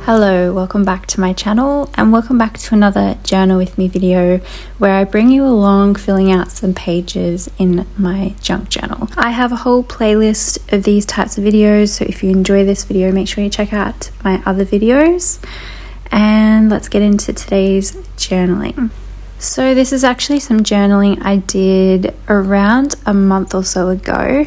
Hello, welcome back to my channel and welcome back to another journal with me video where I bring you along filling out some pages in my junk journal. I have a whole playlist of these types of videos, so if you enjoy this video make sure you check out my other videos. And let's get into today's journaling. So this is actually some journaling I did around a month or so ago.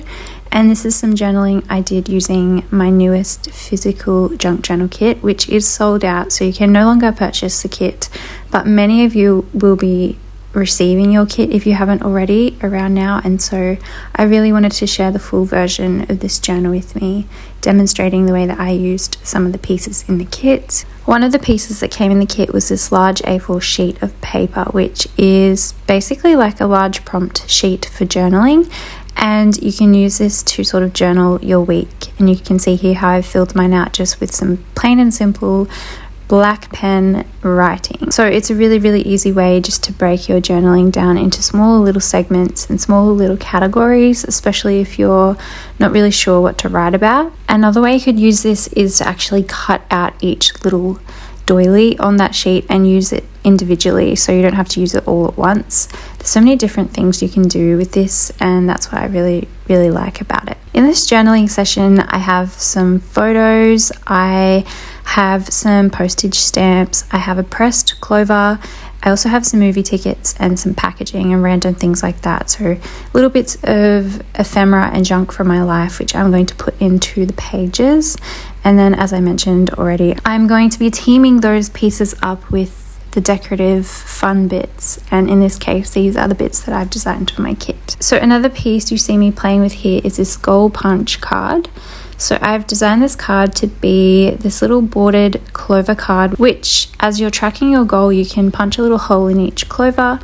And this is some journaling I did using my newest physical junk journal kit, which is sold out, so you can no longer purchase the kit. But many of you will be receiving your kit if you haven't already around now, and so I really wanted to share the full version of this journal with me, demonstrating the way that I used some of the pieces in the kit. One of the pieces that came in the kit was this large A4 sheet of paper, which is basically like a large prompt sheet for journaling. And you can use this to sort of journal your week. And you can see here how I've filled mine out just with some plain and simple black pen writing. So it's a really easy way just to break your journaling down into smaller little segments and smaller little categories, especially if you're not really sure what to write about. Another way you could use this is to actually cut out each little doily on that sheet and use it individually, so you don't have to use it all at once. There's so many different things you can do with this, and that's what I really like about it. In this journaling session I have some photos, I have some postage stamps, I have a pressed clover, I also have some movie tickets and some packaging and random things like that. So little bits of ephemera and junk from my life which I'm going to put into the pages. And then, as I mentioned already, I'm going to be teaming those pieces up with the decorative fun bits, and in this case these are the bits that I've designed for my kit. So another piece you see me playing with here is this goal punch card. So I've designed this card to be this little bordered clover card, which as you're tracking your goal you can punch a little hole in each clover,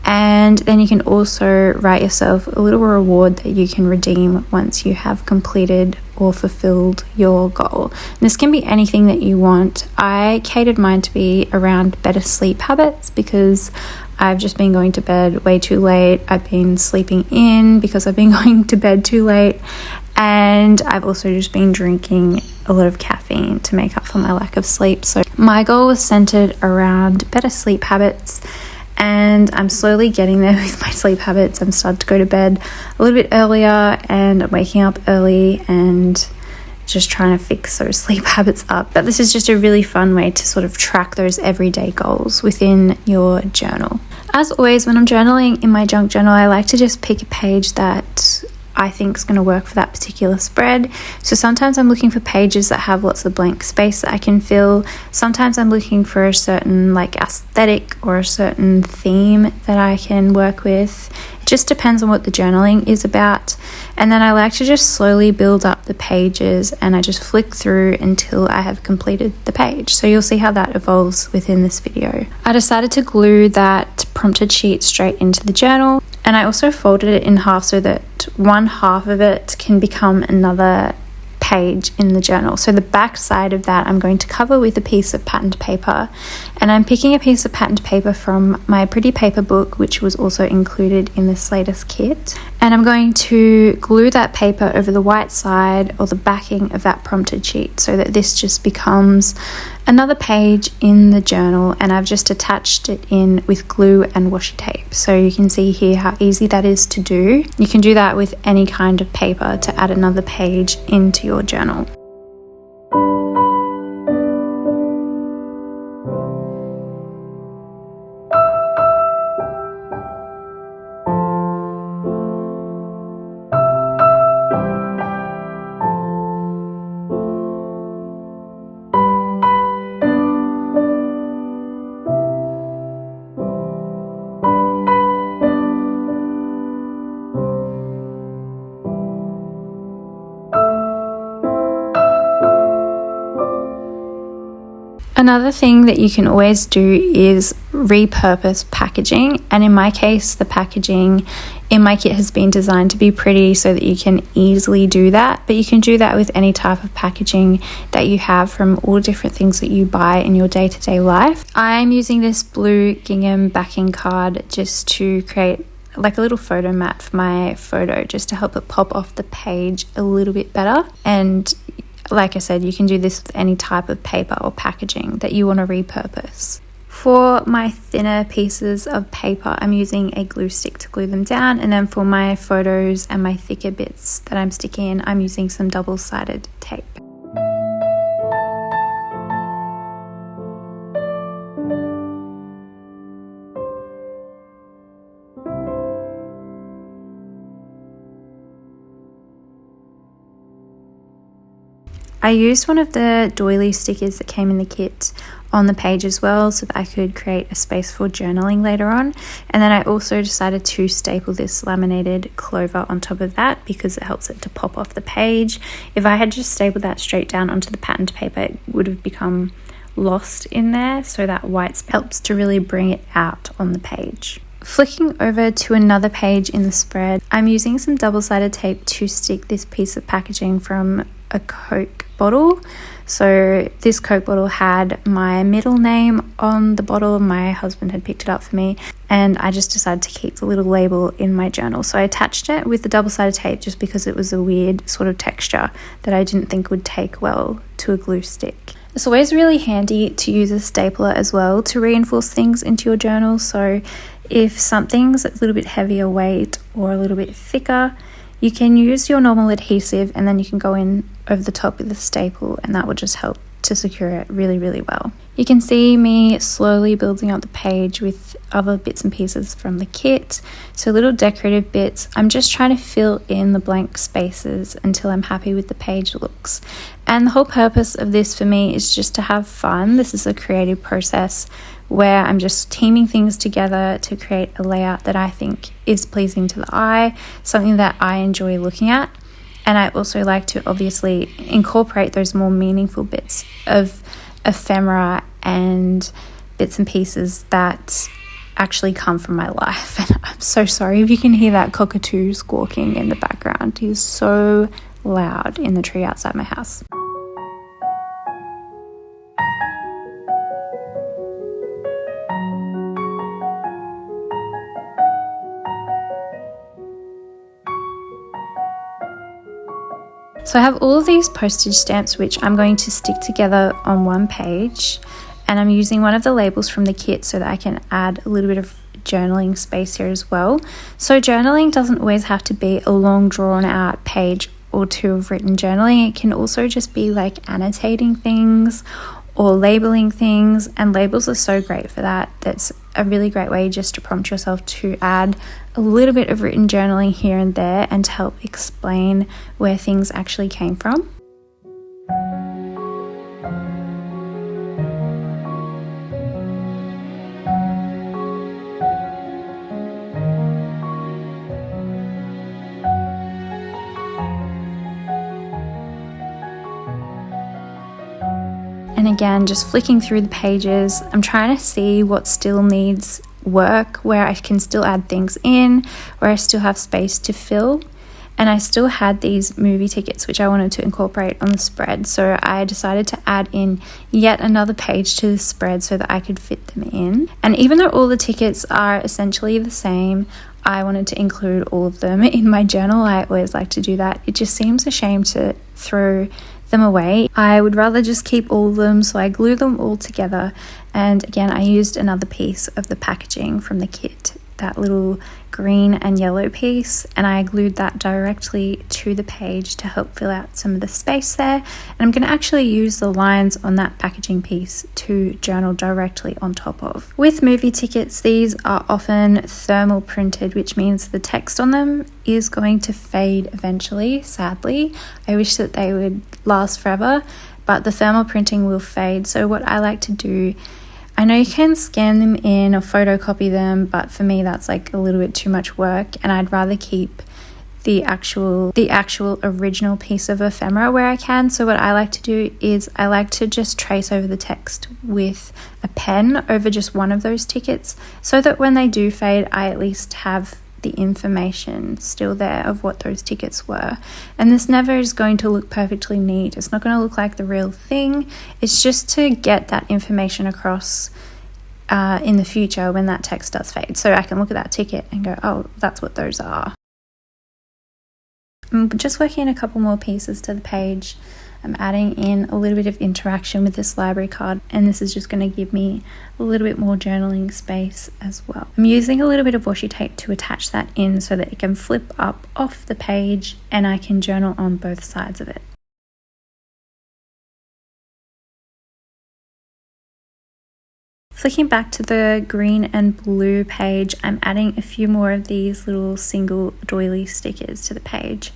and then you can also write yourself a little reward that you can redeem once you have completed or fulfilled your goal. And this can be anything that you want. I catered mine to be around better sleep habits because I've just been going to bed way too late. I've been sleeping in because I've been going to bed too late, and I've also just been drinking a lot of caffeine to make up for my lack of sleep. So my goal was centered around better sleep habits, and I'm slowly getting there with my sleep habits. I'm starting to go to bed a little bit earlier and I'm waking up early and just trying to fix those sleep habits up. But this is just a really fun way to sort of track those everyday goals within your journal. As always, when I'm journaling in my junk journal, I like to just pick a page that I think is going to work for that particular spread. So sometimes I'm looking for pages that have lots of blank space that I can fill. Sometimes I'm looking for a certain aesthetic or a certain theme that I can work with. It just depends on what the journaling is about. And then I like to just slowly build up the pages, and I just flick through until I have completed the page. So you'll see how that evolves within this video. I decided to glue that prompted sheet straight into the journal, and I also folded it in half so that one half of it can become another page in the journal. So the back side of that I'm going to cover with a piece of patterned paper, and I'm picking a piece of patterned paper from my pretty paper book, which was also included in this latest kit, and I'm going to glue that paper over the white side or the backing of that prompted sheet so that this just becomes another page in the journal, and I've just attached it in with glue and washi tape. So you can see here how easy that is to do. You can do that with any kind of paper to add another page into your journal. Another thing that you can always do is repurpose packaging, and in my case the packaging in my kit has been designed to be pretty so that you can easily do that, but you can do that with any type of packaging that you have from all different things that you buy in your day-to-day life. I'm using this blue gingham backing card just to create like a little photo mat for my photo, just to help it pop off the page a little bit better. And like I said, you can do this with any type of paper or packaging that you want to repurpose. For my thinner pieces of paper, I'm using a glue stick to glue them down, and then for my photos and my thicker bits that I'm sticking in, I'm using some double-sided tape. I used one of the doily stickers that came in the kit on the page as well, so that I could create a space for journaling later on. And then I also decided to staple this laminated clover on top of that because it helps it to pop off the page. If I had just stapled that straight down onto the patterned paper, it would have become lost in there, so that white helps to really bring it out on the page. Flicking over to another page in the spread, I'm using some double-sided tape to stick this piece of packaging from a Coke bottle. So this Coke bottle had my middle name on the bottle. My husband had picked it up for me, and I just decided to keep the little label in my journal. So I attached it with the double-sided tape just because it was a weird sort of texture that I didn't think would take well to a glue stick. It's always really handy to use a stapler as well to reinforce things into your journal. So if something's a little bit heavier weight or a little bit thicker, you can use your normal adhesive and then you can go in over the top with the staple, and that will just help to secure it really, really well. You can see me slowly building up the page with other bits and pieces from the kit. So little decorative bits. I'm just trying to fill in the blank spaces until I'm happy with the page looks. And the whole purpose of this for me is just to have fun. This is a creative process where I'm just teaming things together to create a layout that I think is pleasing to the eye, something that I enjoy looking at. And I also like to obviously incorporate those more meaningful bits of ephemera and bits and pieces that actually come from my life. And I'm so sorry if you can hear that cockatoo squawking in the background. He's so loud in the tree outside my house. So I have all of these postage stamps which I'm going to stick together on one page, and I'm using one of the labels from the kit so that I can add a little bit of journaling space here as well. So journaling doesn't always have to be a long drawn out page or two of written journaling. It can also just be like annotating things or labeling things, and labels are so great for that. That's a really great way just to prompt yourself to add a little bit of written journaling here and there and to help explain where things actually came from. And again, just flicking through the pages, I'm trying to see what still needs work, where I can still add things in, where I still have space to fill. And I still had these movie tickets which I wanted to incorporate on the spread, so I decided to add in yet another page to the spread so that I could fit them in. And even though all the tickets are essentially the same, I wanted to include all of them in my journal. I always like to do that. It just seems a shame to throw them away. I would rather just keep all of them, so I glue them all together. And again, I used another piece of the packaging from the kit, that little green and yellow piece, and I glued that directly to the page to help fill out some of the space there. And I'm going to actually use the lines on that packaging piece to journal directly on top of. With movie tickets, these are often thermal printed, which means the text on them is going to fade eventually, sadly. I wish that they would last forever, but the thermal printing will fade. So what I like to do, I know you can scan them in or photocopy them, but for me that's like a little bit too much work, and I'd rather keep the actual original piece of ephemera where I can. So what I like to do is I like to just trace over the text with a pen over just one of those tickets, so that when they do fade, I at least have the information still there of what those tickets were. And this never is going to look perfectly neat. It's not going to look like the real thing. It's just to get that information across in the future when that text does fade, so I can look at that ticket and go, oh, that's what those are. I'm just working in a couple more pieces to the page. I'm adding in a little bit of interaction with this library card, and this is just going to give me a little bit more journaling space as well. I'm using a little bit of washi tape to attach that in so that it can flip up off the page and I can journal on both sides of it. Flicking back to the green and blue page, I'm adding a few more of these little single doily stickers to the page.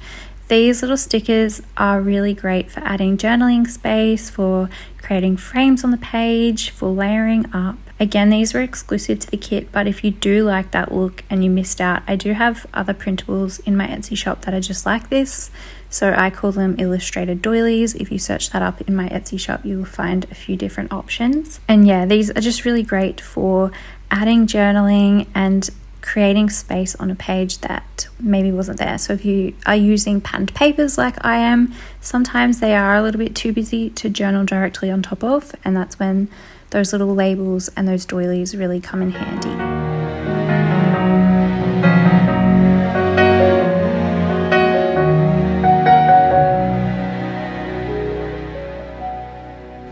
These little stickers are really great for adding journaling space, for creating frames on the page, for layering up. Again, these were exclusive to the kit, but if you do like that look and you missed out, I do have other printables in my Etsy shop that are just like this. So I call them illustrated doilies. If you search that up in my Etsy shop, you will find a few different options. And yeah, these are just really great for adding journaling and creating space on a page that maybe wasn't there. So if you are using panned papers like I am, sometimes they are a little bit too busy to journal directly on top of, and that's when those little labels and those doilies really come in handy.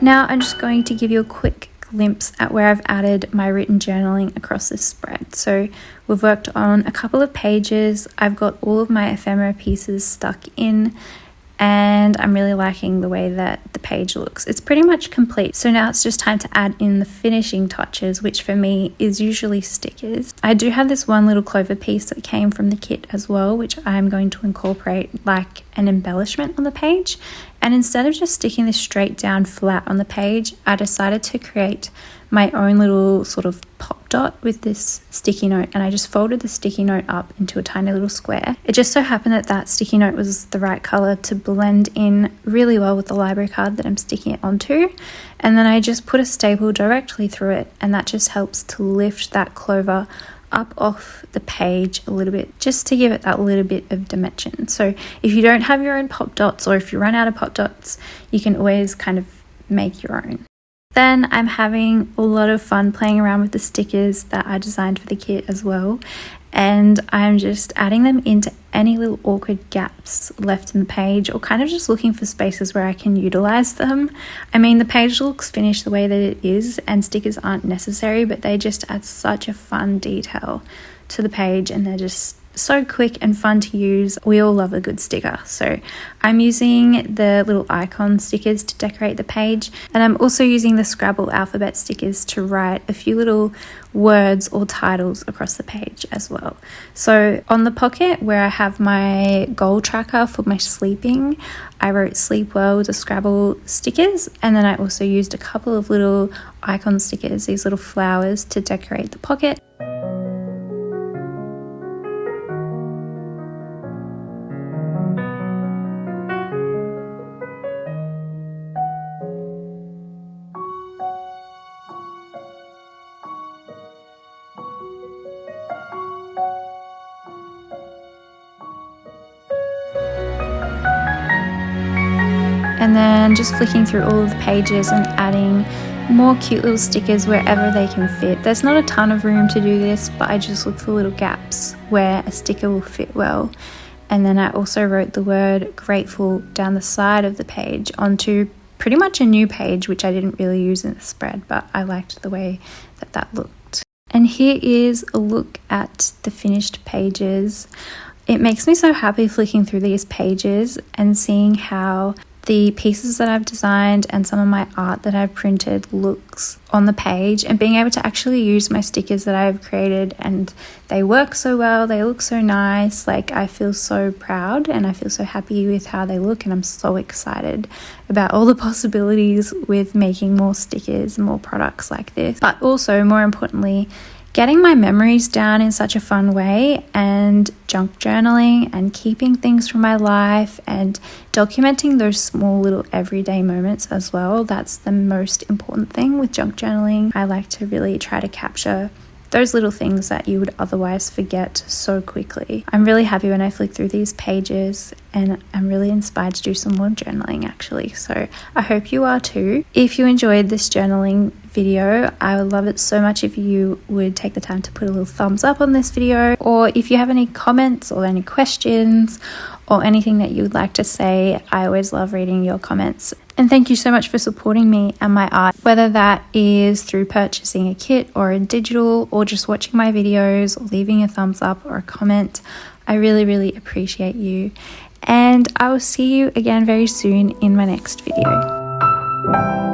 Now I'm just going to give you a quick glimpse at where I've added my written journaling across this spread. So we've worked on a couple of pages. I've got all of my ephemera pieces stuck in, and I'm really liking the way that the page looks. It's pretty much complete. So now it's just time to add in the finishing touches, which for me is usually stickers. I do have this one little clover piece that came from the kit as well, which I'm going to incorporate like an embellishment on the page. And instead of just sticking this straight down flat on the page, I decided to create my own little sort of pop dot with this sticky note, and I just folded the sticky note up into a tiny little square. It just so happened that that sticky note was the right color to blend in really well with the library card that I'm sticking it onto, and then I just put a staple directly through it, and that just helps to lift that clover up off the page a little bit, just to give it that little bit of dimension. So if you don't have your own pop dots, or if you run out of pop dots, you can always kind of make your own. Then I'm having a lot of fun playing around with the stickers that I designed for the kit as well, and I'm just adding them into any little awkward gaps left in the page, or kind of just looking for spaces where I can utilize them. I mean, the page looks finished the way that it is, and stickers aren't necessary, but they just add such a fun detail to the page, and they're just so quick and fun to use. We all love a good sticker. So I'm using the little icon stickers to decorate the page, and I'm also using the Scrabble alphabet stickers to write a few little words or titles across the page as well. So on the pocket where I have my goal tracker for my sleeping, I wrote sleep well with the Scrabble stickers, and then I also used a couple of little icon stickers, these little flowers, to decorate the pocket. And then just flicking through all of the pages and adding more cute little stickers wherever they can fit. There's not a ton of room to do this, but I just look for little gaps where a sticker will fit well. And then I also wrote the word grateful down the side of the page onto pretty much a new page, which I didn't really use in the spread, but I liked the way that that looked. And here is a look at the finished pages. It makes me so happy flicking through these pages and seeing how the pieces that I've designed and some of my art that I've printed looks on the page, and being able to actually use my stickers that I've created, and they work so well, they look so nice. Like, I feel so proud and I feel so happy with how they look, and I'm so excited about all the possibilities with making more stickers and more products like this. But also, more importantly, getting my memories down in such a fun way, and junk journaling and keeping things from my life and documenting those small little everyday moments as well. That's the most important thing with junk journaling. I like to really try to capture those little things that you would otherwise forget so quickly. I'm really happy when I flick through these pages, and I'm really inspired to do some more journaling actually. So I hope you are too. If you enjoyed this journaling video. I would love it so much if you would take the time to put a little thumbs up on this video, or if you have any comments or any questions or anything that you would like to say. I always love reading your comments. And thank you so much for supporting me and my art, whether that is through purchasing a kit or a digital, or just watching my videos or leaving a thumbs up or a comment. I really, really appreciate you. And I will see you again very soon in my next video.